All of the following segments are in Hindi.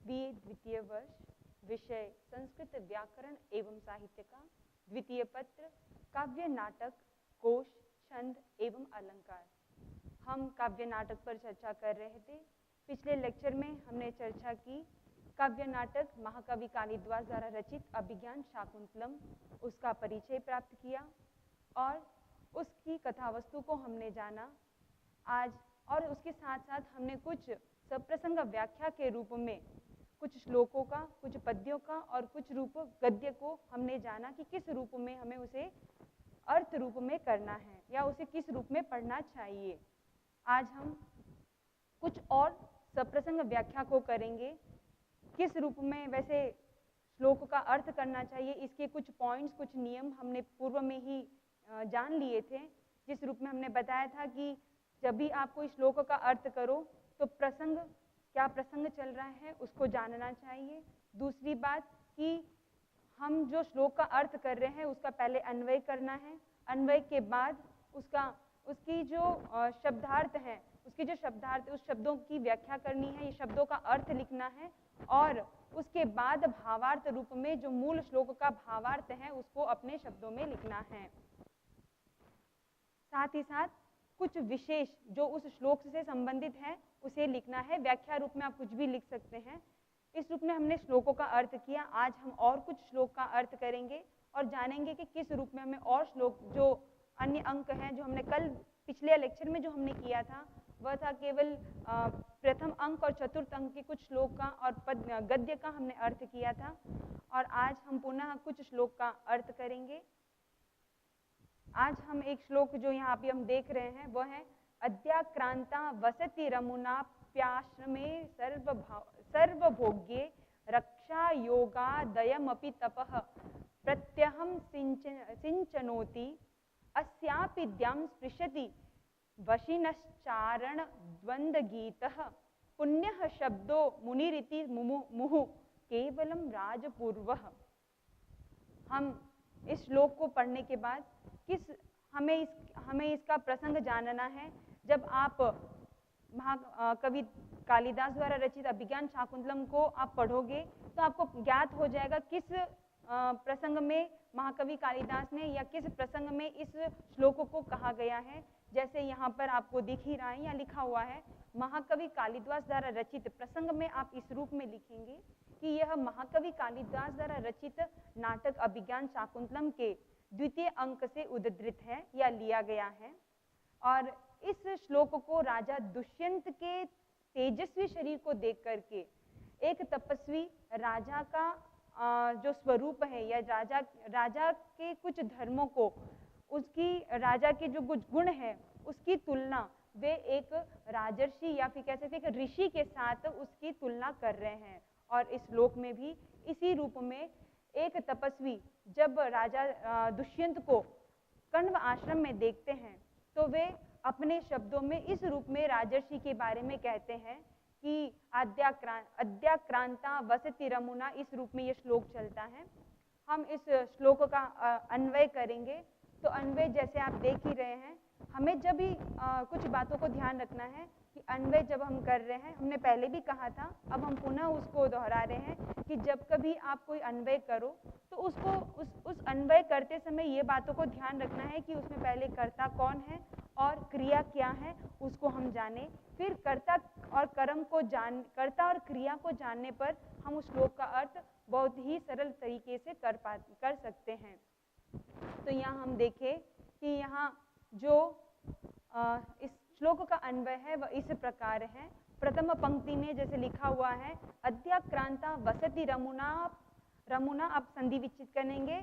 BA द्वितीय वर्ष, विषय संस्कृत व्याकरण एवं साहित्य का, द्वितीय पत्र, काव्य नाटक, कोश, छंद एवं अलंकार। हम काव्य नाटक पर चर्चा कर रहे थे। पिछले लेक्चर में हमने चर्चा की काव्य नाटक महाकवि कालिदास द्वारा रचित अभिज्ञान शाकुंतलम, उसका परिचय प्राप्त किया और उसकी कथावस्तु को हमने जाना आज। और उसके साथ साथ हमने कुछ सप्रसंग व्याख्या के रूप में कुछ श्लोकों का, कुछ पद्यों का और कुछ रूप गद्य को हमने जाना कि किस रूप में हमें उसे अर्थ रूप में करना है या उसे किस रूप में पढ़ना चाहिए। आज हम कुछ और सप्रसंग व्याख्या को करेंगे। किस रूप में वैसे श्लोक का अर्थ करना चाहिए, इसके कुछ पॉइंट्स, कुछ नियम हमने पूर्व में ही जान लिए थे। जिस रूप में हमने बताया था कि जब भी आप कोई श्लोक का अर्थ करो तो प्रसंग, क्या प्रसंग चल रहा है उसको जानना चाहिए। दूसरी बात कि हम जो श्लोक का अर्थ कर रहे हैं उसका पहले अन्वय करना है, अन्वय के बाद उसकी जो शब्दार्थ है, उसकी जो शब्दार्थ, उस शब्दों की व्याख्या करनी है, ये शब्दों का अर्थ लिखना है और उसके बाद भावार्थ रूप में जो मूल श्लोक का भावार्थ है उसको अपने शब्दों में लिखना है। साथ ही साथ कुछ विशेष जो उस श्लोक से संबंधित है उसे लिखना है। व्याख्या रूप में आप कुछ भी लिख सकते हैं। इस रूप में हमने श्लोकों का अर्थ किया। आज हम और कुछ श्लोक का अर्थ करेंगे और जानेंगे कि किस रूप में हमें और श्लोक, जो अन्य अंक हैं, जो हमने कल पिछले लेक्चर में जो हमने किया था वह था केवल प्रथम अंक और चतुर्थ अंक के कुछ श्लोक का और गद्य का हमने अर्थ किया था। और आज हम पुनः कुछ श्लोक का अर्थ करेंगे। आज हम एक श्लोक जो यहाँ पे हम देख रहे हैं वह है अद्याक्रांता वसति रमुनाप्याश्रमे सर्वभोग्ये रक्षा योगादयमपि तपः प्रत्यहं सिंचनोति अस्यापि द्यां स्पृशति वशिनश्चारण द्वन्द्वगीतः पुण्यः शब्दो मुनिरिति मुहुः केवलम राजपूर्वः। हम इस श्लोक को पढ़ने के बाद हमें इसका प्रसंग जानना है। जब आप महाकवि कालिदास द्वारा रचित अभिज्ञान शाकुंतलम को आप पढ़ोगे तो आपको ज्ञात हो जाएगा किस प्रसंग में महाकवि कालिदास ने या किस प्रसंग में इस श्लोक को कहा गया है। जैसे यहाँ पर आपको दिख ही रहा है या लिखा हुआ है, महाकवि कालिदास द्वारा रचित प्रसंग में आप इस रूप में लिखेंगे कि यह महाकवि कालिदास द्वारा रचित नाटक अभिज्ञान शाकुंतलम के द्वितीय अंक से उद्धृत है या लिया गया है। और इस श्लोक को राजा दुष्यंत के तेजस्वी शरीर को देख करके एक तपस्वी राजा का जो स्वरूप है या राजा के कुछ धर्मों को, उसकी राजा के जो कुछ गुण है उसकी तुलना वे एक राजर्षि या फिर कह सकते हैं कि ऋषि के साथ उसकी तुलना कर रहे हैं। और इस श्लोक में भी इसी रूप में एक तपस्वी जब राजा दुष्यंत को कण्व आश्रम में देखते हैं तो वे अपने शब्दों में इस रूप में राजर्षि के बारे में कहते हैं कि अद्याक्रांता वसति रमुना, इस रूप में ये श्लोक चलता है। हम इस श्लोक का अन्वय करेंगे। तो अन्वय जैसे आप देख ही रहे हैं, हमें जब भी कुछ बातों को ध्यान रखना है कि अन्वय जब हम कर रहे हैं, हमने पहले भी कहा था, अब हम पुनः उसको दोहरा रहे हैं कि जब कभी आप कोई अन्वय करो तो उसको उस अन्वय करते समय ये बातों को ध्यान रखना है कि उसमें पहले कर्ता कौन है और क्रिया क्या है उसको हम जाने। फिर कर्ता और क्रिया को जानने पर हम उस श्लोक का अर्थ बहुत ही सरल तरीके से कर सकते हैं। तो यहाँ हम देखें कि यहाँ जो इस श्लोक का अन्वय है वह इस प्रकार है। प्रथम पंक्ति में जैसे लिखा हुआ है अद्याक्रांता वसति रमुना, आप संधि विच्छेद करेंगे,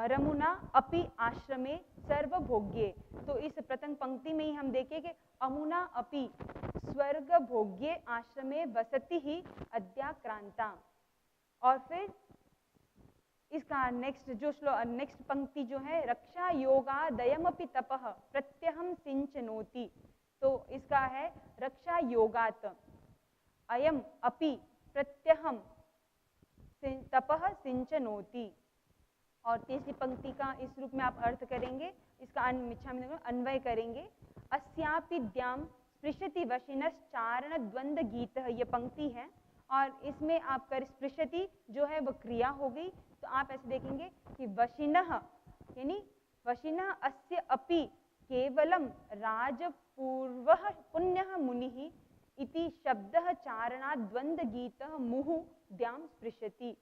रमुना अपि आश्रमे सर्वभोग्ये। तो इस प्रथम पंक्ति में ही हम देखें कि अमुना अपि स्वर्ग भोग्ये आश्रमे वसति ही अद्याक्रांता। और फिर इसका नेक्स्ट पंक्ति जो है रक्षा योगादयमपि तपः प्रत्यहं सिंचनोति। तो इसका है रक्षा योगात अयम अपि प्रत्यहं तपः सिंचनोति। और तीसरी पंक्ति का इस रूप में आप अर्थ करेंगे, इसका अन्वय करेंगे। अस्यापि द्यां स्पृशति वशिनश्चारण द्वंद्व गीतः, ये पंक्ति है। और इसमें आपका स्पृशति जो है वो क्रिया हो गई। तो आप ऐसे देखेंगे कि वशिनः यानी वशिनः अस्य अपि केवलम राजपूर्वः पुण्यः मुनिः इति शब्दः चारणात् द्वंद्व गीतः मुहुः द्याम स्पृशति।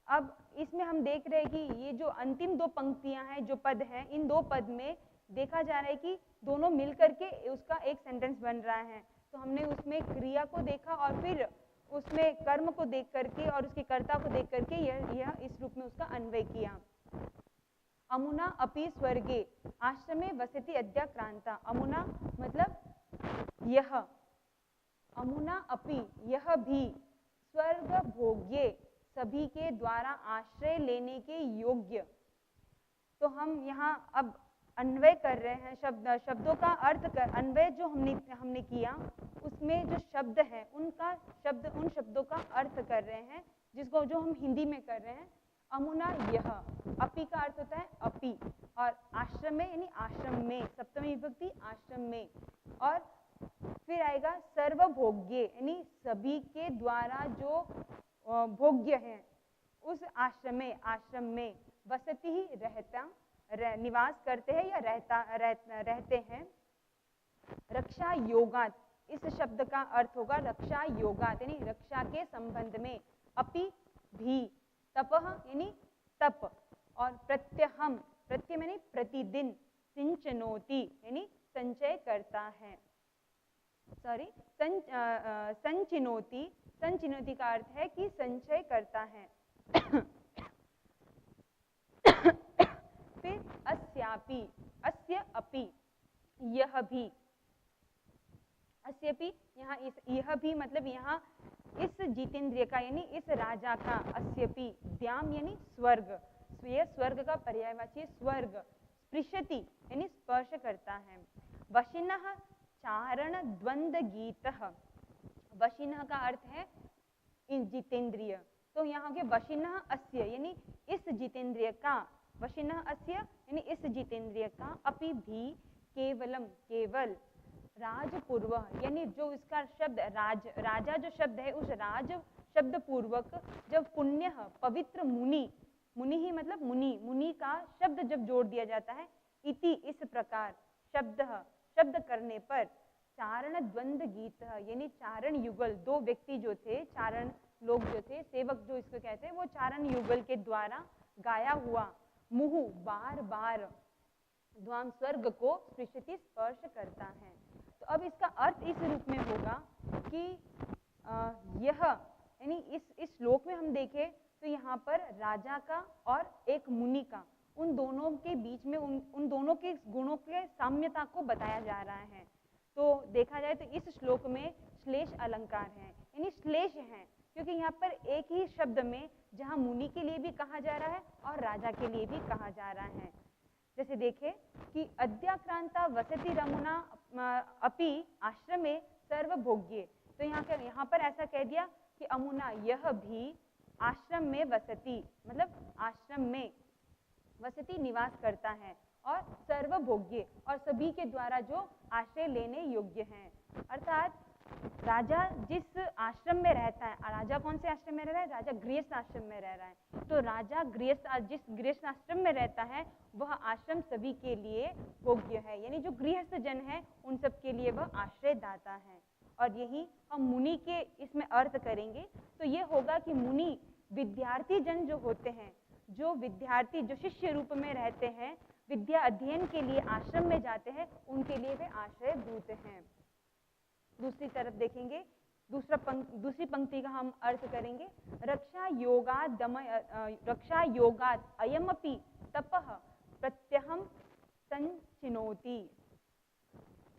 अब इसमें हम देख रहे हैं कि ये जो अंतिम दो पंक्तियां हैं, जो पद हैं, इन दो पद में देखा जा रहा है कि दोनों मिलकर के उसका एक सेंटेंस बन रहा है। तो हमने उसमें क्रिया को देखा और फिर उसमें कर्म को देख करके और उसके कर्ता को देख करके यह इस रूप में उसका अन्वय किया। अमुना अपि स्वर्गे आश्रमे वसति अद्याक्रांता। अमुना मतलब यह, अमुना अपि यह भी, स्वर्ग भोग्ये सभी के द्वारा आश्रय लेने के योग्य। तो हम यहाँ अब अन्वय कर रहे हैं, शब्दों का अर्थ कर, अन्वय जो हमने किया उसमें जो शब्द है उनका उन शब्दों का अर्थ कर रहे हैं, जिसको जो हम हिंदी में कर रहे हैं। अमुना यह, अपि का अर्थ होता है अपि, और आश्रम में यानी आश्रम में, सप्तमी विभक्ति आश्रम में, और फिर आएगा सर्वभोग्य यानी सभी के द्वारा जो भोग्य है उस आश्रम में वसति ही निवास करते हैं या रहते हैं। रक्षा योगात, इस शब्द का अर्थ होगा रक्षा योगात यानी रक्षा के संबंध में। अपि भी, तपः यानी तप, और प्रत्यहम, प्रत्यय यानी प्रतिदिन, सिंचनोति यानी संचय करता है, संचिनोति, संचिनोति का अर्थ है कि संचय करता है। फिर अस्यापि, अस्य अपि, यह भी, अस्यपि यहाँ यह भी मतलब यहाँ इस जितेंद्रिय का यानी इस राजा का, अस्यपि द्याम यानी स्वर्ग, यह स्वर्ग का पर्यायवाची स्वर्ग, स्पृशति यानी स्पर्श करता है। वशिनः चारण द्वंद्व गीतः, वशिनः का अर्थ है जितेंद्रिय, तो यहाँ के वशिनः अस्य यानी इस जितेंद्रिय का, वशिनः अस्य यानी इस जितेंद्रिय का, अपि भी केवलम केवल, राजपूर्व यानी जो इसका शब्द राजा जो शब्द है उस राज शब्द पूर्वक जब पुण्य पवित्र मुनि, मुनि ही मतलब मुनि का शब्द जब जोड़ दिया जाता है, इति इस प्रकार, शब्द करने पर, चारण द्वंद्व गीत यानी चारण युगल, दो व्यक्ति जो थे, चारण लोग जो थे, सेवक जो इसको कहते हैं, वो चारण युगल के द्वारा गाया हुआ मुहु बार बार द्वाम स्वर्ग को स्पृशति स्पर्श करता है। तो अब इसका अर्थ इस रूप में होगा कि यह यानी इस श्लोक में हम देखें तो यहाँ पर राजा का और एक मुनि का, उन दोनों के बीच में उन दोनों के गुणों के साम्यता को बताया जा रहा है। तो देखा जाए तो इस श्लोक में श्लेष अलंकार है, यानी श्लेष है, क्योंकि यहाँ पर एक ही शब्द में जहाँ मुनि के लिए भी कहा जा रहा है और राजा के लिए भी कहा जा रहा है। जैसे देखें कि अद्याक्रांता वसति रमुना अपि आश्रमे सर्वभोग्ये, तो यहाँ पर ऐसा कह दिया कि अमुना यह भी आश्रम में वसति, मतलब आश्रम में वसति निवास करता है, और सर्वभोग्य और सभी के द्वारा जो आश्रय लेने योग्य हैं। अर्थात राजा जिस आश्रम में रहता है, राजा कौन से आश्रम में रह रहा है? राजा गृहस्थ आश्रम में रह रहा है। तो राजा जिस गृहस्थ आश्रम में रहता है वह आश्रम सभी के लिए भोग्य है, यानी जो गृहस्थ जन है उन सब के लिए वह आश्रय दाता है। और यही हम मुनि के इसमें अर्थ करेंगे तो ये होगा कि मुनि विद्यार्थी जन जो होते हैं, जो विद्यार्थी जो शिष्य रूप में रहते हैं, विद्या अध्ययन के लिए आश्रम में जाते हैं, उनके लिए वे आश्रय दूत हैं। दूसरी तरफ देखेंगे, दूसरी पंक्ति का हम अर्थ करेंगे, रक्षा योगात् अयमपि तपः प्रत्यहम संचिनोति।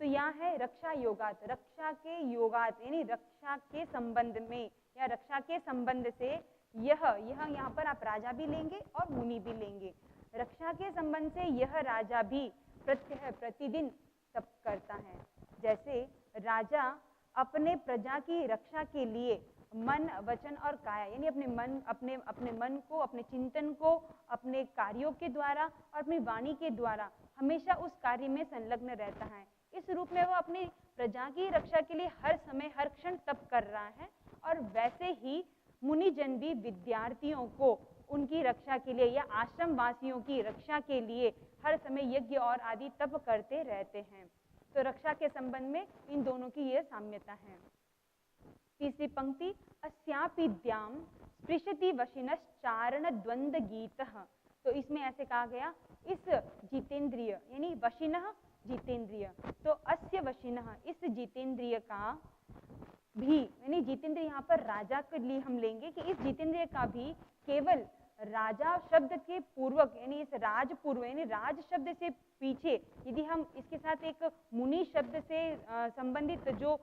तो यहाँ है रक्षा योगात्, रक्षा के योगात् यानी रक्षा के संबंध में या रक्षा के संबंध से, यह यहाँ पर आप राजा भी लेंगे और मुनि भी लेंगे। रक्षा के संबंध से यह राजा भी प्रत्यह प्रतिदिन तप करता है। जैसे राजा अपने प्रजा की रक्षा के लिए मन, वचन और काया यानी अपने मन को, अपने चिंतन को, अपने कार्यों के द्वारा और अपनी वाणी के द्वारा हमेशा उस कार्य में संलग्न रहता है। इस रूप में वो अपनी प्रजा की रक्षा के लिए हर समय हर क्षण तप कर रहा है और वैसे ही मुनिजन भी विद्यार्थियों को उनकी रक्षा के लिए या आश्रम वासियों की रक्षा के लिए हर समय यज्ञ और आदि तप करते रहते हैं। तो रक्षा के संबंध में इन दोनों की यह साम्यता है। तीसरी पंक्ति, अस्यापिद्याम स्पृशति वशिनश्चारण द्वंद्व गीतः। तो इसमें ऐसे कहा गया, इस जितेंद्रिय यानी वशिनः जितेंद्रिय, तो अस्य वशिनः इस जितेंद्रिय का भी, यानी जितेंद्रिय यहाँ पर राजा के लिए हम लेंगे कि इस जितेंद्रिय का भी केवल राजा शब्द के पूर्वक यानी इस राज पूर्व यानी राज शब्द से पीछे यदि हम इसके साथ एक मुनि शब्द से संबंधित जो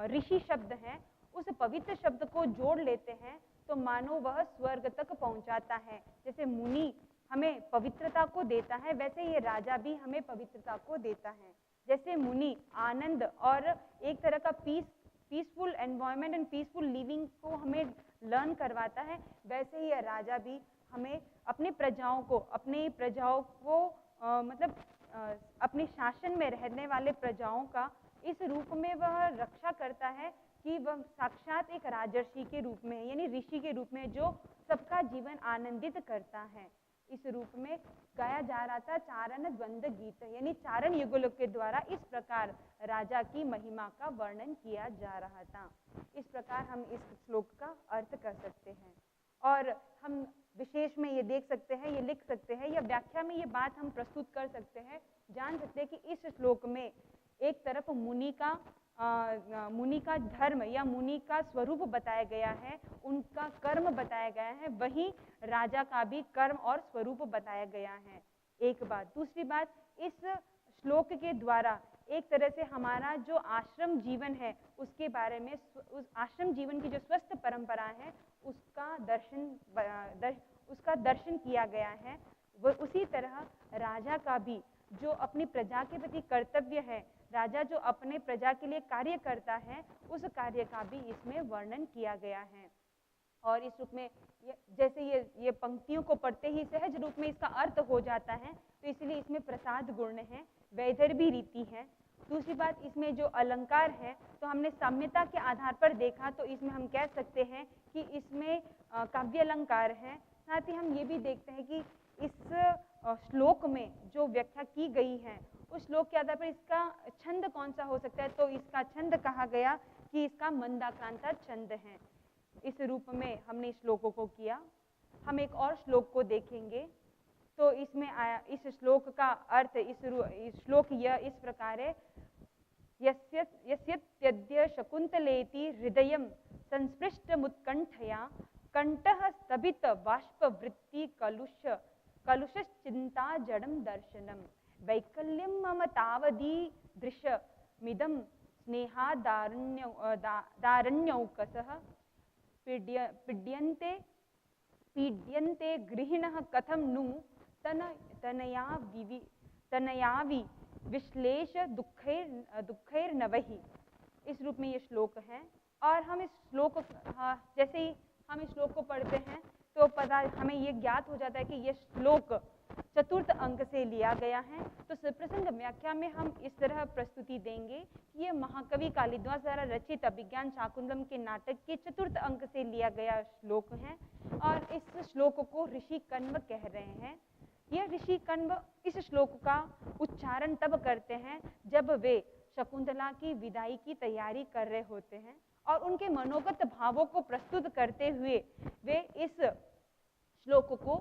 ऋषि शब्द है उस पवित्र शब्द को जोड़ लेते हैं तो मानो वह स्वर्ग तक पहुंचाता है। जैसे मुनि हमें पवित्रता को देता है वैसे ये राजा भी हमें पवित्रता को देता है। जैसे मुनि आनंद और एक तरह का peaceful environment and peaceful living को हमें लर्न करवाता है, वैसे ही यह राजा भी हमें अपनी प्रजाओं को मतलब अपने शासन में रहने वाले प्रजाओं का इस रूप में वह रक्षा करता है कि वह साक्षात एक राजर्षि के रूप में यानी ऋषि के रूप में जो सबका जीवन आनंदित करता है। इस रूप में गाया जा रहा था चारण द्वंद्व गीत, यानी चारण युगल के द्वारा इस प्रकार राजा की महिमा का वर्णन किया जा रहा था। इस प्रकार हम इस श्लोक का अर्थ कर सकते हैं और हम विशेष में ये देख सकते हैं, ये लिख सकते हैं या व्याख्या में ये बात हम प्रस्तुत कर सकते हैं, जान सकते हैं कि इस श्लोक में एक तरफ मुनि का धर्म या मुनि का स्वरूप बताया गया है, उनका कर्म बताया गया है, वहीं राजा का भी कर्म और स्वरूप बताया गया है। एक बात। दूसरी बात, इस श्लोक के द्वारा एक तरह से हमारा जो आश्रम जीवन है उसके बारे में, उस आश्रम जीवन की जो स्वस्थ परंपरा है उसका दर्शन किया गया है। वो उसी तरह राजा का भी जो अपनी प्रजा के प्रति कर्तव्य है, राजा जो अपने प्रजा के लिए कार्य करता है, उस कार्य का भी इसमें वर्णन किया गया है। और इस रूप में जैसे ये पंक्तियों को पढ़ते ही सहज रूप में इसका अर्थ हो जाता है, तो इसलिए इसमें प्रसाद गुण है, वैदर्भी रीति है। दूसरी बात, इसमें जो अलंकार है तो हमने साम्यता के आधार पर देखा तो इसमें हम कह सकते हैं कि इसमें काव्य अलंकार है। साथ ही हम ये भी देखते हैं कि इस श्लोक में जो व्याख्या की गई है उस श्लोक के आधार पर इसका छंद कौन सा हो सकता है, तो इसका छंद कहा गया कि इसका मंदाक्रांता छंद है। इस रूप में हमने श्लोकों को किया। हम एक और श्लोक को देखेंगे तो इसमें आया, इस श्लोक का अर्थ इस श्लोक यह इस प्रकार है, यस्यत्यद्य शकुन्तलेति हृदयं संस्पृष्टमुत्कण्ठया कंठः स्तभित बाष्पवृत्ति कलुषश्चिन्ता जडं दर्शनम् वैकल्यं मम तावदीदृशमिदं स्नेहादारण्यौकसः पीड्यन्ते गृहिणः कथं नु तनयावि विश्लेष दुःखैर्नवहि। इस रूप में ये श्लोक है और हम इस श्लोक जैसे ही हम इस श्लोक को पढ़ते हैं तो हमें ये ज्ञात हो जाता है कि ये श्लोक चतुर्थ अंक से लिया गया है। तो सुप्रसंग व्याख्या में हम इस तरह प्रस्तुति देंगे कि ये महाकवि कालिदास द्वारा रचित अभिज्ञान शाकुंतलम के नाटक के चतुर्थ अंक से लिया गया श्लोक है और इस श्लोक को ऋषि कण्व कह रहे हैं। यह ऋषि कण्व इस श्लोक का उच्चारण तब करते हैं जब वे शकुंतला की विदाई की तैयारी कर रहे होते हैं और उनके मनोगत भावों को प्रस्तुत करते हुए वे इस श्लोक को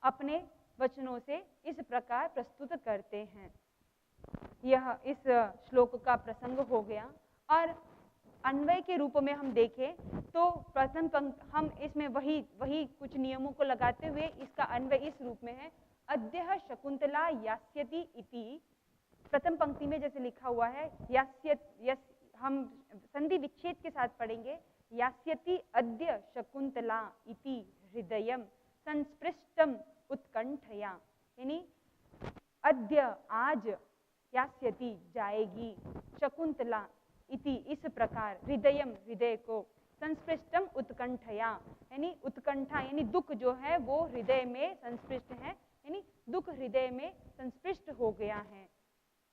अपने वचनों से इस प्रकार प्रस्तुत करते हैं। यह इस श्लोक का प्रसंग हो गया और अन्वय के रूप में हम देखें तो प्रथम पंक्ति हम इसमें वही कुछ नियमों को लगाते हुए इसका अन्वय इस रूप में है, अद्यः शकुंतला यास्यति इति। प्रथम पंक्ति में जैसे लिखा हुआ है हम संधि विच्छेद के साथ पढ़ेंगे, यास्यति अद्य शकुंतला इति हृदयं संस्पृष्टम उत्कंठया, यानी अद्य आज यास्यति जाएगी, शकुंतला इति इस प्रकार, हृदयम हृदय को, संस्पृष्टम उत्कंठया यानी उत्कंठा यानी दुख जो है वो हृदय में संस्पृष्ट है, यानी दुख हृदय में संस्पृष्ट हो गया है,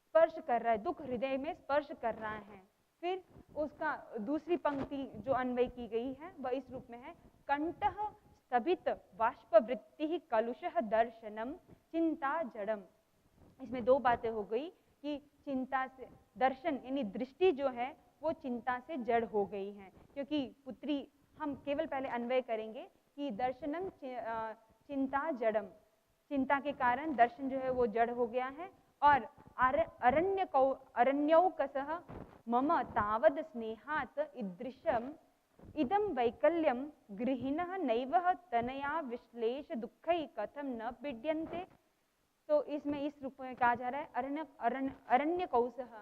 स्पर्श कर रहा है, दुख हृदय में स्पर्श कर रहा है। फिर उसका दूसरी पंक्ति जो अन्वय की गई है वह इस रूप में है, कंठः स्तभित बाष्पवृत्ति कलुषः दर्शनम चिंता जड़म। इसमें दो बातें हो गई कि चिंता से दर्शन यानी दृष्टि जो है वो चिंता से जड़ हो गई है, क्योंकि पुत्री, हम केवल पहले अन्वय करेंगे कि दर्शनम चिंता जड़म, चिंता के कारण दर्शन जो है वो जड़ हो गया है। और अरण्यौकसः मम तावद स्नेहात् ईदृशम इदम वैकल्यम गृहिणः नैव तनया विश्लेष दुःखै कथम न पीड्यन्ते। तो इसमें इस रूप में कहा जा रहा है अरण्यौकसः।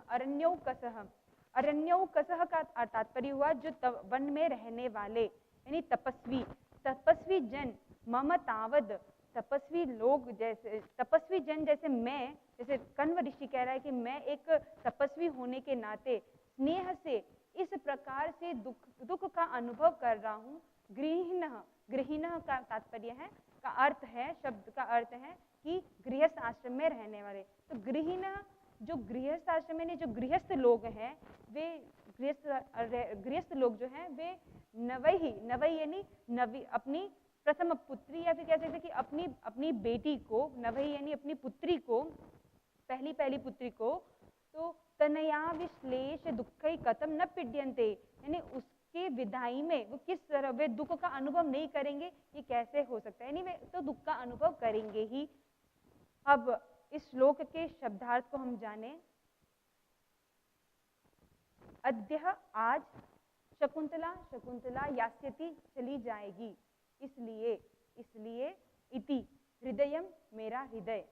अरण्यौकसः का तात्पर्य हुआ जो वन में रहने वाले यानी तपस्वी, तपस्वी जन, मम तावद, तपस्वी लोग जैसे, तपस्वी जन जैसे मैं, जैसे कण्व ऋषि कह रहा है कि मैं एक तपस्वी होने के नाते स्नेह से इस प्रकार से दुख का अनुभव कर रहा हूँ। गृहिणः, गृहिणः का तात्पर्य है, का अर्थ है, शब्द का अर्थ है कि गृहस्थ आश्रम में रहने वाले। तो गृहिणः जो गृहस्थ आश्रम में जो गृहस्थ लोग हैं, वे गृहस्थ लोग जो हैं वे नवई, नवई यानी नवी, अपनी प्रथम पुत्री या फिर कह सकते कि अपनी बेटी को, नवई यानी अपनी पुत्री को, पहली पुत्री को, तो तनया विश्लेष दुःखै कथम न पीड्यन्ते, यानी उसके विदाई में वो किस तरह वे दुख का अनुभव नहीं करेंगे, ये कैसे हो सकता है, यानी वे तो दुख का अनुभव करेंगे ही। अब इस श्लोक के शब्दार्थ को हम जाने। अद्य, आज, शकुंतला यास्यति, चली जाएगी, इसलिए इति, हृदयम, मेरा हृदय,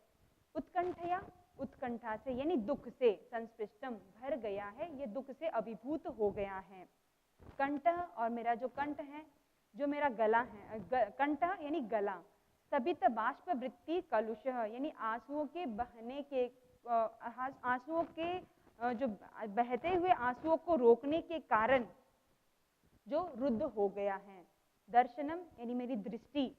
उत्कंठया, उत्कंठा से यानी दुख से, संस्पृष्टम, भर गया है, ये दुख से अभिभूत हो गया है। कंठ, और मेरा जो कंठ है, जो मेरा गला है, कंठ यानी गला, स्तभित बाष्पवृत्ति कलुषः यानी आंसुओं के बहने के, आंसुओं के जो बहते हुए आंसुओं को रोकने के कारण जो रुद्ध हो गया है। दर्शनम यानी मेरी दृष्टि,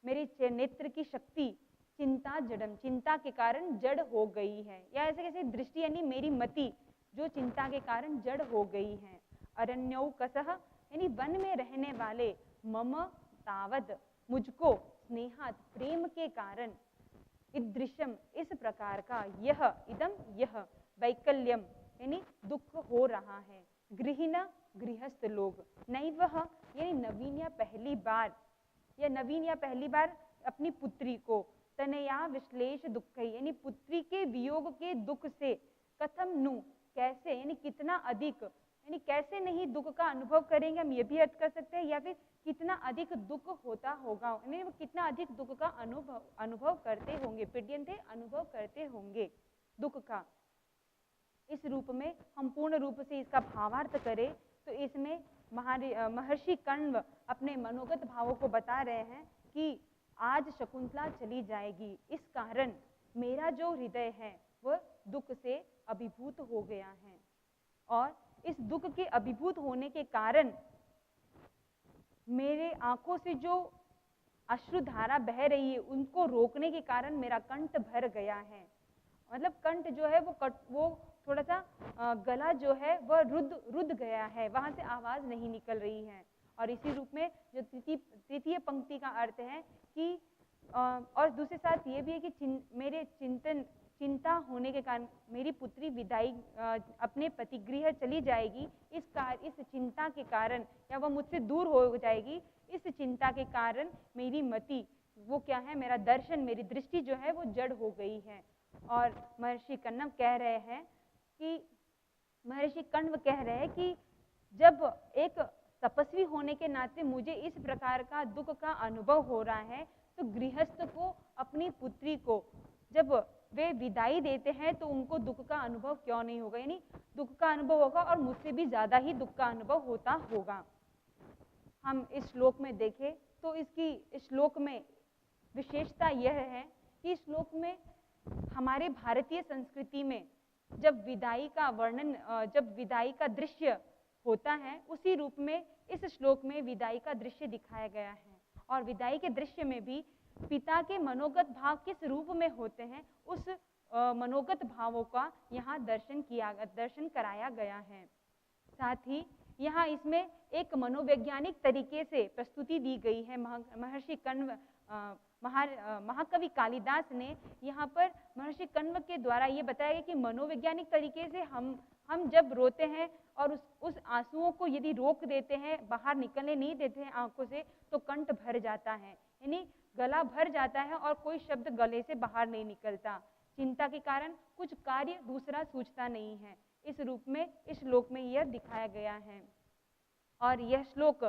मेरी नेत्र की शक्ति, चिंता जड़म, चिंता के कारण जड़ हो गई है, या ऐसे कैसे, दृष्टि यानी मेरी मति जो चिंता के कारण जड़ हो गई है। अरण्यौकसः यानी वन में रहने वाले, मम तावद, मुझको, स्नेहात, प्रेम के कारण, ईदृशम, इस प्रकार का, यह, इदम, यह, वैकल्यम यानी दुख हो रहा है, गृहिण, गृहस्थ लोग, नैवह यानी नवीन या पहली बार, या नवीन या पहली बार अपनी पुत्री को, तनया विश्लेष दुख यानी पुत्री के वियोग के दुख से, कथम नु, कैसे यानी कितना अधिक, यानी कैसे नहीं दुख का अनुभव करेंगे, हम ये भी अर्थ कर सकते हैं, या फिर कितना अधिक दुख होता होगा, यानी वो कितना अधिक दुख का अनुभव करते होंगे, पीड्यन्ते अनुभव करते होंगे दुख का। इस रूप में हम पूर्ण रूप से इसका भावार्थ करें तो इसमें महर्षि कण्व अपने मनोगत भावों को बता रहे हैं कि आज शकुंतला चली जाएगी, इस कारण मेरा जो हृदय है वह दुख से अभिभूत हो गया है, और इस दुख के अभिभूत होने के कारण मेरे आंखों से जो अश्रुधारा बह रही है उनको रोकने के कारण मेरा कंठ भर गया है। मतलब कंठ जो है वो थोड़ा सा गला जो है वह रुद्ध गया है, वहां से आवाज नहीं निकल रही है। और इसी रूप में जो तृतीय पंक्ति का अर्थ है कि और दूसरे साथ ये भी है कि मेरे चिंता होने के कारण मेरी पुत्री विदाई अपने पतिगृह चली जाएगी, इस चिंता के कारण, या वह मुझसे दूर हो जाएगी, इस चिंता के कारण मेरी मति वो क्या है, मेरा दर्शन, मेरी दृष्टि जो है वो जड़ हो गई है। और महर्षि कण्व कह रहे हैं कि जब एक तपस्वी होने के नाते मुझे इस प्रकार का दुख का अनुभव हो रहा है, तो गृहस्थ को अपनी पुत्री को जब वे विदाई देते हैं तो उनको दुख का अनुभव क्यों नहीं होगा, यानी दुख का अनुभव होगा और मुझसे भी ज्यादा ही दुख का अनुभव होता होगा। हम इस श्लोक में देखें तो इस श्लोक में विशेषता यह है कि इस श्लोक में हमारे भारतीय संस्कृति में जब विदाई का वर्णन, जब विदाई का दृश्य होता है, उसी रूप में इस श्लोक में विदाई का दृश्य दिखाया गया है। और विदाई के दृश्य में भी पिता के मनोगत भाव किस रूप में होते हैं, उस मनोगत भावों का यहाँ दर्शन कराया गया है। साथ ही यहाँ इसमें एक मनोवैज्ञानिक तरीके से प्रस्तुति दी गई है। महर्षि कण्व महाकवि कालिदास ने यहाँ पर महर्षि कण्व के द्वारा ये बताया गया कि मनोवैज्ञानिक तरीके से हम जब रोते हैं और उस आंसुओं को यदि रोक देते हैं, बाहर निकलने नहीं देते हैं आंखों से, तो कंठ भर जाता है, यानी गला भर जाता है और कोई शब्द गले से बाहर नहीं निकलता। चिंता के कारण कुछ कार्य दूसरा सूझता नहीं है। इस रूप में इस श्लोक में यह दिखाया गया है। और यह श्लोक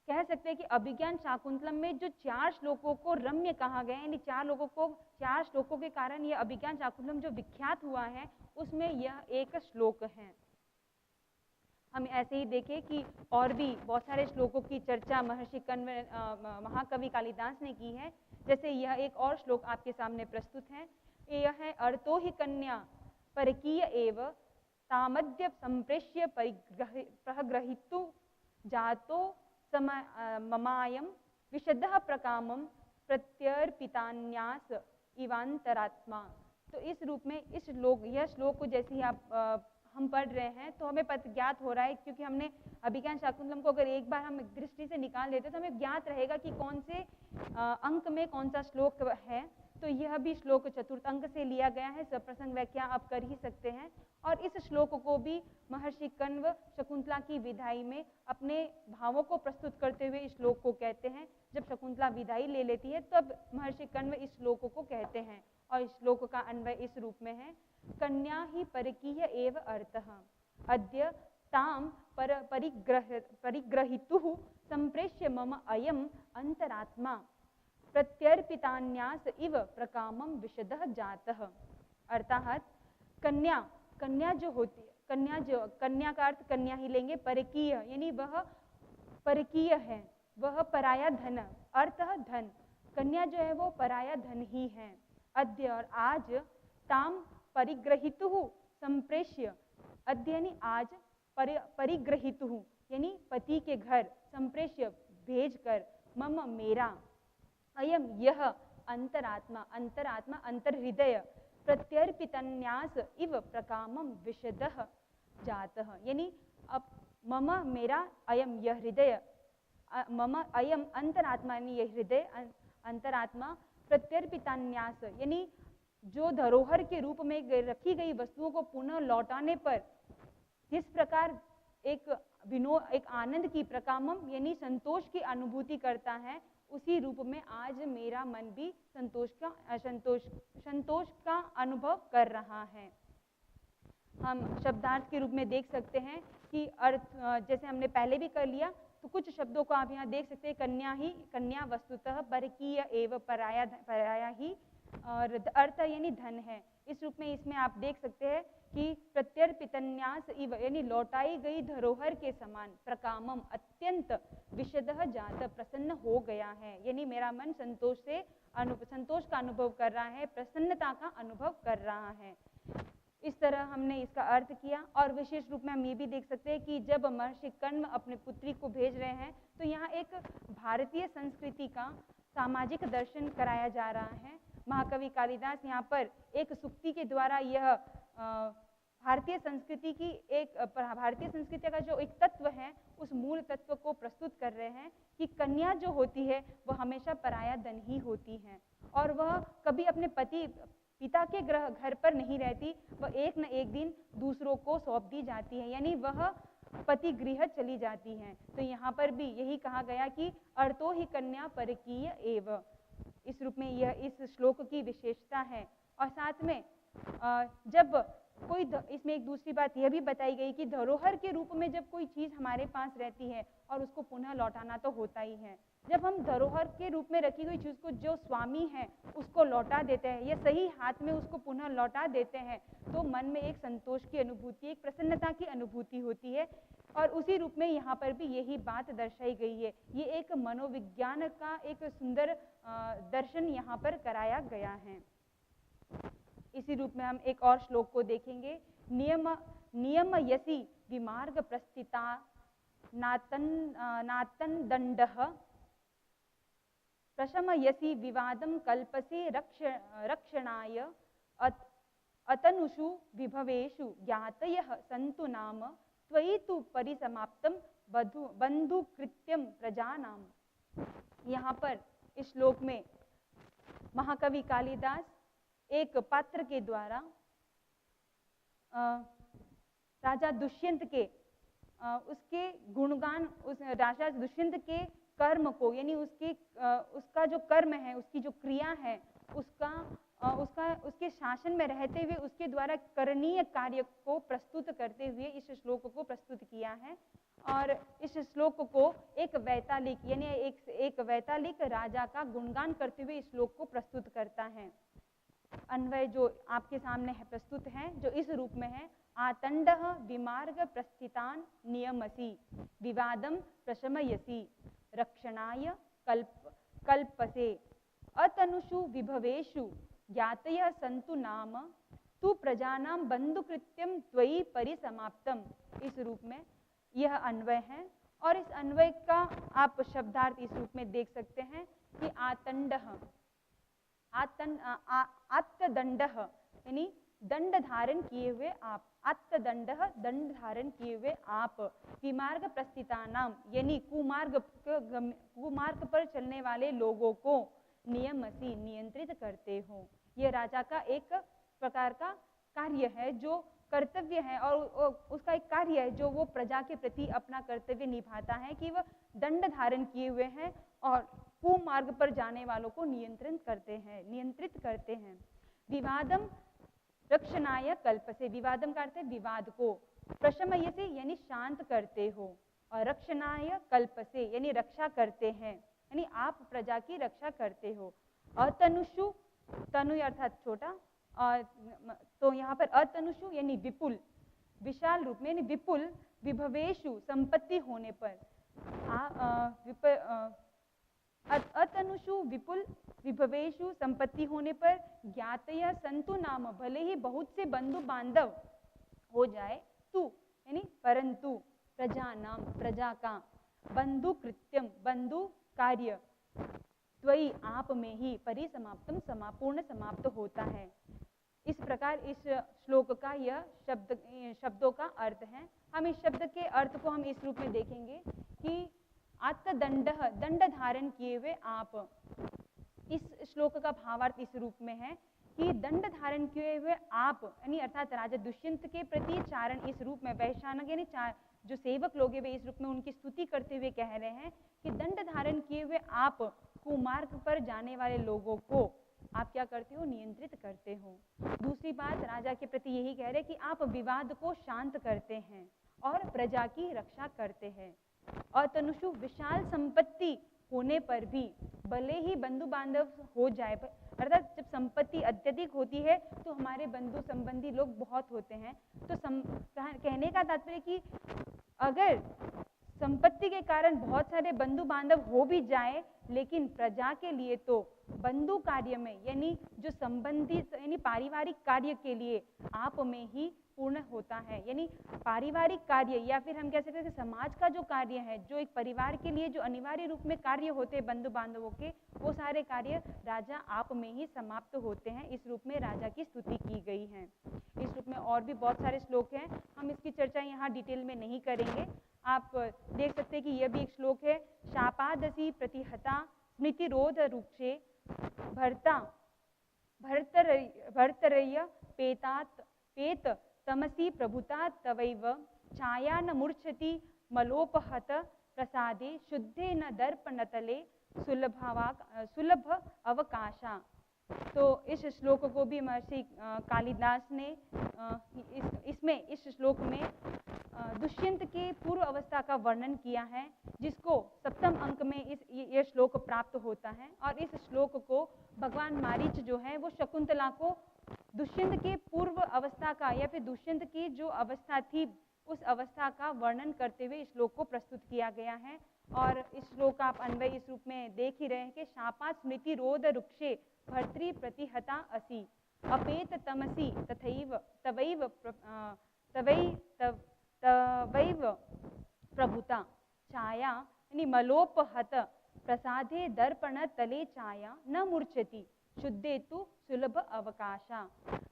कह सकते हैं कि अभिज्ञान शाकुंतलम में जो 4 श्लोकों को रम्य कहा गया है, यानी 4 श्लोकों के कारण यह अभिज्ञान शाकुंतलम जो विख्यात हुआ है उसमें यह एक श्लोक है। हम ऐसे ही देखें कि और भी बहुत सारे श्लोकों की चर्चा महर्षि कण्व महाकवि कालिदास ने की है। जैसे यह एक और श्लोक आपके सामने प्रस्तुत है। यह है अर्थो ही कन्या परकीय एव तामद्य संप्रेष्य प्रग्रहितु जातो ममायम विशदः प्रकामम प्रत्यर्पितान्यास इवांतरात्मा। तो इस रूप में यह श्लोक को जैसे ही हम पढ़ रहे हैं तो हमें ज्ञात हो रहा है, क्योंकि हमने अभिज्ञान शाकुंतलम को अगर एक बार हम दृष्टि से निकाल लेते तो हमें ज्ञात रहेगा कि कौन से अंक में कौन सा श्लोक है। तो यह भी श्लोक चतुर्थ अंक से लिया गया है। सप्रसंग व्याख्या आप कर ही सकते हैं। और इस श्लोक को भी महर्षि कण्व शकुंतला की विदाई में अपने भावों को प्रस्तुत करते हुए इस श्लोक को कहते हैं। जब शकुंतला विदाई ले लेती है तब महर्षि कण्व इस श्लोक को कहते हैं। और इस श्लोक का अन्वय इस रूप में है। कन्या ही परकीय एव अर्थः अद्य ताम परिग्रहितुः संप्रेष्य मम अयम अंतरात्मा प्रत्यर्पितान्यास इव प्रकामम विशदः जातः। अर्थात कन्या जो होती है, कन्या का अर्थ कन्या ही लेंगे, परकीय यानी वह परकीय है, वह पराया धन, अर्थ धन, कन्या जो है वो पराया धन ही है। अद्य और आज, ताम परिग्रहितुः संप्रेष्य, अद्य यानी आज, परिग्रहितुः यानी पति के घर, संप्रेष्य भेजकर, मम मेरा, अयम यह, अंतरात्मा अंतर्हृदय, प्रत्यर्पितन्यास इव प्रकामम विशदः जातः यानी अब मम मेरा, अयम यह हृदय, मम अयम अंतरात्मा यानी यह हृदय, अंतरात्मा, प्रत्यर्पितान्यास यानी जो धरोहर के रूप में रखी गई वस्तुओं को पुनः लौटाने पर जिस प्रकार एक आनंद की, प्रकामम यानी संतोष की अनुभूति करता है, उसी रूप में आज मेरा मन भी संतोष का अनुभव कर रहा है। हम शब्दार्थ के रूप में देख सकते हैं कि अर्थ जैसे हमने पहले भी कर लिया, तो कुछ शब्दों को आप यहाँ देख सकते हैं। कन्या वस्तुतः परकीय एवं पराया ही, और अर्थ यानी धन है। इस रूप में इसमें आप देख सकते हैं कि प्रत्यर्पितन्यास इव यानी लौटाई गई धरोहर के समान, प्रकामम अत्यंत, विशदः जात प्रसन्न हो गया है, यानी मेरा मन संतोष का अनुभव कर रहा है, प्रसन्नता का अनुभव कर रहा है। इस तरह हमने इसका अर्थ किया। और विशेष रूप में हम ये भी देख सकते हैं कि जब महर्षि कण्व अपने पुत्री को भेज रहे हैं तो यहाँ एक भारतीय संस्कृति का सामाजिक दर्शन कराया जा रहा है। महाकवि कालिदास यहाँ पर एक सूक्ति के द्वारा यह भारतीय संस्कृति का जो एक तत्व है उस मूल तत्व को प्रस्तुत कर रहे हैं कि कन्या जो होती है वह हमेशा पराया धन ही होती है और वह कभी अपने पिता के घर पर नहीं रहती, वह एक न एक दिन दूसरों को सौंप दी जाती है, यानी वह पति गृह चली जाती हैं। तो यहाँ पर भी यही कहा गया कि अर्थो ही कन्या परकीय एव। इस रूप में यह इस श्लोक की विशेषता है। और साथ में जब कोई इसमें एक दूसरी बात यह भी बताई गई कि धरोहर के रूप में जब कोई चीज़ हमारे पास रहती है और उसको पुनः लौटाना तो होता ही है। जब हम धरोहर के रूप में रखी हुई चीज़ को जो स्वामी है उसको लौटा देते हैं या सही हाथ में उसको पुनः लौटा देते हैं तो मन में एक संतोष की अनुभूति, एक प्रसन्नता की अनुभूति होती है। और उसी रूप में यहाँ पर भी यही बात दर्शाई गई है। ये एक मनोविज्ञान का एक सुंदर दर्शन यहाँ पर कराया गया है। इसी रूप में हम एक और श्लोक को देखेंगे। नियम यसी विमार्ग प्रस्थिता नातन दंडः प्रशम यसी विवादम कल्पसे रक्षणाय अतनुषु विभवेषु ज्ञातयः सन्तु नाम त्वयि तु परिसमाप्तम बंधु कृत्यम प्रजानाम। यहाँ पर इस श्लोक में महाकवि कालिदास एक पात्र के द्वारा राजा दुष्यंत के उसके गुणगान, उस राजा दुष्यंत के कर्म को, यानी उसका जो कर्म है, उसकी जो क्रिया है, उसके शासन में रहते हुए उसके द्वारा करणीय कार्य को प्रस्तुत करते हुए इस श्लोक को प्रस्तुत किया है। और इस श्लोक को एक वैतालिक, यानी एक वैतालिक राजा का गुणगान करते हुए इस श्लोक को प्रस्तुत करता है। अन्वय जो आपके सामने है प्रस्तुत है, जो इस रूप में है, आतंडः विमार्ग प्रस्थितान नियमसि विवादम प्रशमयसि रक्षणाय कल्पसे अतनुषु विभवेषु ज्ञातयः सन्तु नाम तु प्रजानां बंधुकृत्यम त्वयि परिसमाप्तम। इस रूप में यह अन्वय है। और इस अन्वय का आप शब्दार्थ इस रूप में देख सकते हैं कि आतंडः, आत्तदंडः यानी दंड धारण किए हुए आप, आत्तदंडः दंड धारण किए हुए आप, विमार्ग प्रस्थितानाम यानी कुमार्ग पर चलने वाले लोगों को, नियमसि नियंत्रित करते हो। यह राजा का एक प्रकार का कार्य है, जो कर्तव्य है, और उसका एक कार्य है जो वो प्रजा के प्रति अपना कर्तव्य निभाता है कि वह दंड धारण किए हुए हैं और कुमार्ग पर जाने वालों को नियंत्रित करते हैं। विवादम रक्षणाय कल्पसे, विवादम का अर्थ है विवाद को, प्रशमयसे यानी शांत करते हो, और रक्षणाय कल्पसे यानी रक्षा करते हैं, यानी आप प्रजा की रक्षा करते हो। अतनुषु, तनु अर्थात छोटा, और तो यहाँ पर अतनुषु यानी विपुल, विशाल रूप में, यानी विपुल, विभवेषु संपत्ति होने पर, अतनुषु विपुल विभवेषु संपत्ति होने पर, ज्ञातयः सन्तु नाम भले ही बहुत से बंधु बांधव हो जाए, तू यानी परंतु, प्रजा नाम प्रजा का, बंधु कृत्यम बंधु कार्य, त्वयि आप में ही, परिसमाप्तम पूर्ण समाप्त होता है। इस प्रकार इस श्लोक का यह शब्दों का अर्थ है। हम इस शब्द के अर्थ को हम इस रूप में देखेंगे कि आत्तदंडः दंड धारण किए हुए आप। इस श्लोक का भावार्थ इस रूप में है कि दंड धारण किए हुए आप, यानी अर्थात राजा दुष्यंत के प्रति चारण इस रूप में, वैशानक यानी जो सेवक लोग हैं वे इस रूप में उनकी स्तुति करते हुए कह रहे हैं कि दंड धारण किए हुए आप कुमार्ग पर जाने वाले लोगों को आप क्या करते हो, नियंत्रित करते हो। दूसरी बात राजा के प्रति यही कह रहे हैं कि आप विवाद को शांत करते हैं और प्रजा की रक्षा करते हैं। और तनुषु विशाल संपत्ति होने पर भी, भले ही बंधु बांधव हो जाए, अर्थात जब संपत्ति अत्यधिक होती है तो हमारे बंधु संबंधी लोग बहुत होते हैं, तो कहने का तात्पर्य कि अगर संपत्ति के कारण बहुत सारे बंधु बांधव हो भी जाए, लेकिन प्रजा के लिए तो बंधु कार्य में, यानी जो संबंधित यानी पारिवारिक कार्य के लिए आप में ही पूर्ण होता है। यानी पारिवारिक कार्य, या फिर हम कह सकते हैं समाज का जो कार्य है, जो एक परिवार के लिए जो अनिवार्य रूप में कार्य होते हैं बंधु बांधवों के, वो सारे कार्य राजा आप में ही समाप्त होते हैं। इस रूप में राजा की स्तुति की गई है। इस रूप में और भी बहुत सारे श्लोक हैं, हम इसकी चर्चा यहाँ डिटेल में नहीं करेंगे। आप देख सकते हैं कि यह भी एक श्लोक है, शापादसी प्रतिहता स्मृतिरोध रूक्षे भर्तरय्य पेत तमसी प्रभुता तवैव छाया न मूर्छति मलोपहत प्रसादे शुद्धे न दर्पणतले सुलभ अवकाशा। तो इस श्लोक को भी महर्षि कालिदास ने इस श्लोक में दुष्यंत के पूर्व अवस्था का वर्णन किया है, जिसको सप्तम अंक में यह श्लोक प्राप्त होता है। और इस श्लोक को भगवान मारीच जो है वो शकुंतला को दुष्यंत के पूर्व अवस्था का, या फिर दुष्यंत की जो अवस्था थी उस अवस्था का वर्णन करते हुए इस श्लोक को प्रस्तुत किया गया है। और इस श्लोक का आप अन्वय इस रूप में देख ही रहे हैं कि शापा स्मृति रोध रुक्षे भर्तृ प्रतिहता असि अपेत तमसी तथैव तवैव प्रभुता छाया यानी मलोपहत प्रसादे दर्पण तले छाया न मूर्छति शुद्धेतु सुलभ अवकाशा।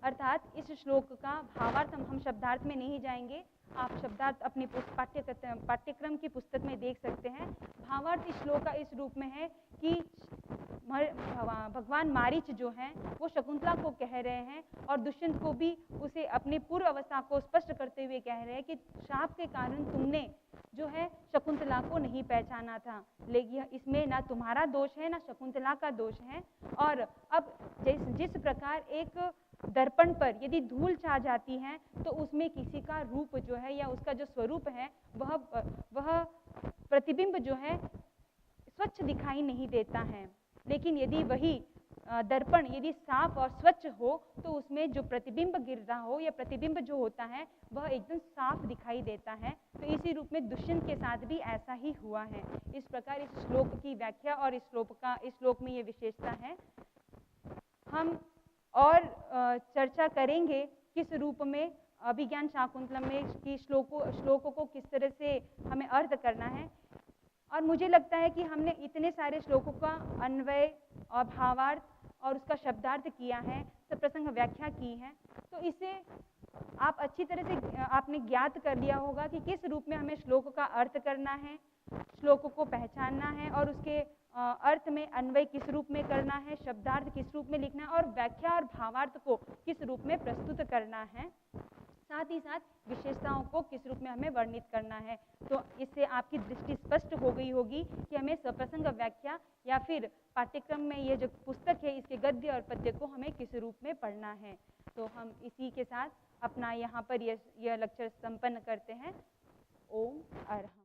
अर्थात इस श्लोक का भावार्थ हम शब्दार्थ में नहीं जाएंगे, आप शब्दार्थ अपनी पाठ्यक्रम की पुस्तक में देख सकते हैं। भावार्थ इस श्लोक का इस रूप में है कि भगवान मारीच जो हैं वो शकुंतला को कह रहे हैं और दुष्यंत को भी उसे अपनी पूर्व अवस्था को स्पष्ट करते हुए कह रहे हैं कि शाप के कारण तुमने जो है शकुंतला को नहीं पहचाना था, लेकिन इसमें ना तुम्हारा दोष है ना शकुंतला का दोष है। और अब जिस प्रकार एक दर्पण पर यदि धूल छा जाती है तो उसमें किसी का रूप जो है या उसका जो स्वरूप है वह प्रतिबिंब जो है स्वच्छ दिखाई नहीं देता है, लेकिन यदि वही दर्पण यदि साफ और स्वच्छ हो तो उसमें जो प्रतिबिंब गिर रहा हो या प्रतिबिंब जो होता है वह एकदम साफ दिखाई देता है। तो इसी रूप में दुष्यंत के साथ भी ऐसा ही हुआ है। इस प्रकार इस श्लोक की व्याख्या और इस श्लोक में ये विशेषता है। हम और चर्चा करेंगे किस रूप में अभिज्ञान शाकुंतलम में की श्लोकों को किस तरह से हमें अर्थ करना है। और मुझे लगता है कि हमने इतने सारे श्लोकों का अन्वय और भावार्थ और उसका शब्दार्थ किया है, सप्रसंग व्याख्या की है, तो इसे आप अच्छी तरह से आपने ज्ञात कर लिया होगा कि किस रूप में हमें श्लोक का अर्थ करना है, श्लोकों को पहचानना है और उसके अर्थ में अन्वय किस रूप में करना है, शब्दार्थ किस रूप में लिखना है और व्याख्या और भावार्थ को किस रूप में प्रस्तुत करना है, साथ ही साथ विशेषताओं को किस रूप में हमें वर्णित करना है। तो इससे आपकी दृष्टि स्पष्ट हो गई होगी कि हमें सप्रसंग व्याख्या या फिर पाठ्यक्रम में ये जो पुस्तक है इसके गद्य और पद्य को हमें किस रूप में पढ़ना है। तो हम इसी के साथ अपना यहाँ पर यह लेक्चर संपन्न करते हैं। ओम अरहम।